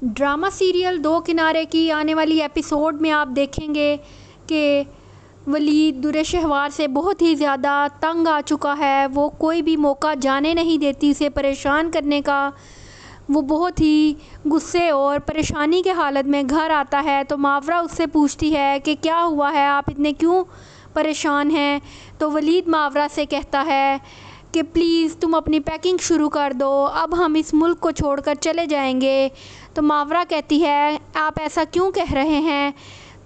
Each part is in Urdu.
ڈرامہ سیریل دو کنارے کی آنے والی ایپیسوڈ میں آپ دیکھیں گے کہ ولید در شہوار سے بہت ہی زیادہ تنگ آ چکا ہے۔ وہ کوئی بھی موقع جانے نہیں دیتی اسے پریشان کرنے کا۔ وہ بہت ہی غصے اور پریشانی کے حالت میں گھر آتا ہے تو ماورا اس سے پوچھتی ہے کہ کیا ہوا ہے، آپ اتنے کیوں پریشان ہیں؟ تو ولید ماورا سے کہتا ہے کہ پلیز تم اپنی پیکنگ شروع کر دو، اب ہم اس ملک کو چھوڑ کر چلے جائیں گے۔ تو ماورا کہتی ہے آپ ایسا کیوں کہہ رہے ہیں؟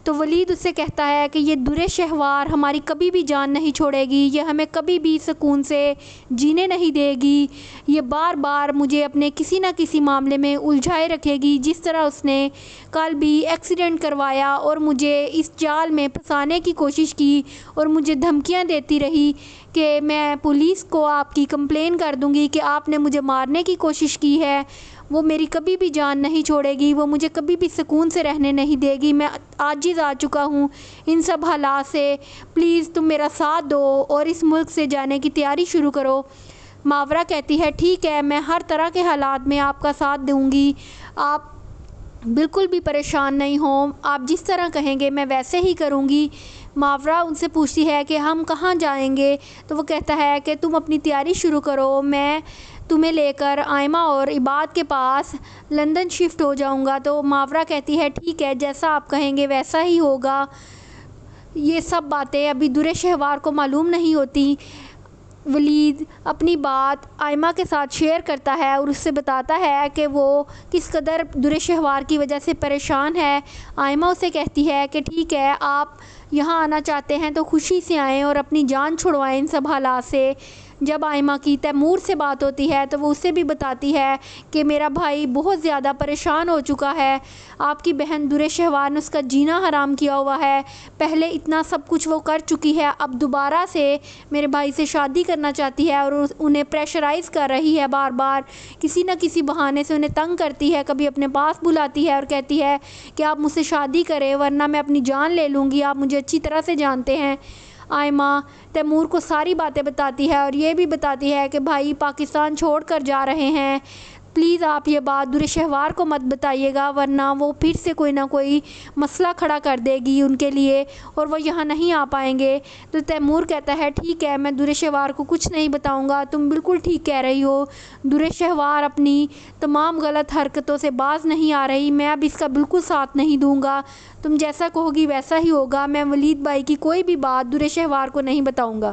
تو ولید اس سے کہتا ہے کہ یہ در شہوار ہماری کبھی بھی جان نہیں چھوڑے گی، یہ ہمیں کبھی بھی سکون سے جینے نہیں دے گی، یہ بار بار مجھے اپنے کسی نہ کسی معاملے میں الجھائے رکھے گی، جس طرح اس نے کل بھی ایکسیڈنٹ کروایا اور مجھے اس جال میں پھنسانے کی کوشش کی اور مجھے دھمکیاں دیتی رہی کہ میں پولیس کو آپ کی کمپلین کر دوں گی کہ آپ نے مجھے مارنے کی کوشش کی ہے۔ وہ میری کبھی بھی جان نہیں چھوڑے گی، وہ مجھے کبھی بھی سکون سے رہنے نہیں دے گی، میں عاجز آ چکا ہوں ان سب حالات سے، پلیز تم میرا ساتھ دو اور اس ملک سے جانے کی تیاری شروع کرو۔ ماورا کہتی ہے ٹھیک ہے، میں ہر طرح کے حالات میں آپ کا ساتھ دوں گی، آپ بالکل بھی پریشان نہیں ہوں، آپ جس طرح کہیں گے میں ویسے ہی کروں گی۔ ماورا ان سے پوچھتی ہے کہ ہم کہاں جائیں گے؟ تو وہ کہتا ہے کہ تم اپنی تیاری شروع کرو، میں تمہیں لے کر آئمہ اور عباد کے پاس لندن شفٹ ہو جاؤں گا۔ تو ماورا کہتی ہے ٹھیک ہے، جیسا آپ کہیں گے ویسا ہی ہوگا۔ یہ سب باتیں ابھی در شہوار کو معلوم نہیں ہوتی۔ ولید اپنی بات آئمہ کے ساتھ شیئر کرتا ہے اور اس سے بتاتا ہے کہ وہ کس قدر در شہوار کی وجہ سے پریشان ہے۔ آئمہ اسے کہتی ہے کہ ٹھیک ہے، آپ یہاں آنا چاہتے ہیں تو خوشی سے آئیں اور اپنی جان چھڑوائیں ان سب حالات سے۔ جب آئمہ کی تیمور سے بات ہوتی ہے تو وہ اسے بھی بتاتی ہے کہ میرا بھائی بہت زیادہ پریشان ہو چکا ہے، آپ کی بہن در شہوار نے اس کا جینا حرام کیا ہوا ہے، پہلے اتنا سب کچھ وہ کر چکی ہے، اب دوبارہ سے میرے بھائی سے شادی کرنا چاہتی ہے اور انہیں پریشرائز کر رہی ہے، بار بار کسی نہ کسی بہانے سے انہیں تنگ کرتی ہے، کبھی اپنے پاس بلاتی ہے اور کہتی ہے کہ آپ مجھ سے شادی کریں ورنہ میں اپنی جان لے لوں گی، آپ مجھے اچھی طرح سے جانتے ہیں۔ آئمہ تیمور کو ساری باتیں بتاتی ہے اور یہ بھی بتاتی ہے کہ بھائی پاکستان چھوڑ کر جا رہے ہیں، پلیز آپ یہ بات در شہوار کو مت بتائیے گا ورنہ وہ پھر سے کوئی نہ کوئی مسئلہ کھڑا کر دے گی ان کے لیے اور وہ یہاں نہیں آ پائیں گے۔ تو تیمور کہتا ہے ٹھیک ہے، میں در شہوار کو کچھ نہیں بتاؤں گا، تم بالکل ٹھیک کہہ رہی ہو، در شہوار اپنی تمام غلط حرکتوں سے باز نہیں آ رہی، میں اب اس کا بالکل ساتھ نہیں دوں گا، تم جیسا کہو گی ویسا ہی ہوگا، میں ولید بھائی کی کوئی بھی بات در شہوار کو نہیں بتاؤں گا۔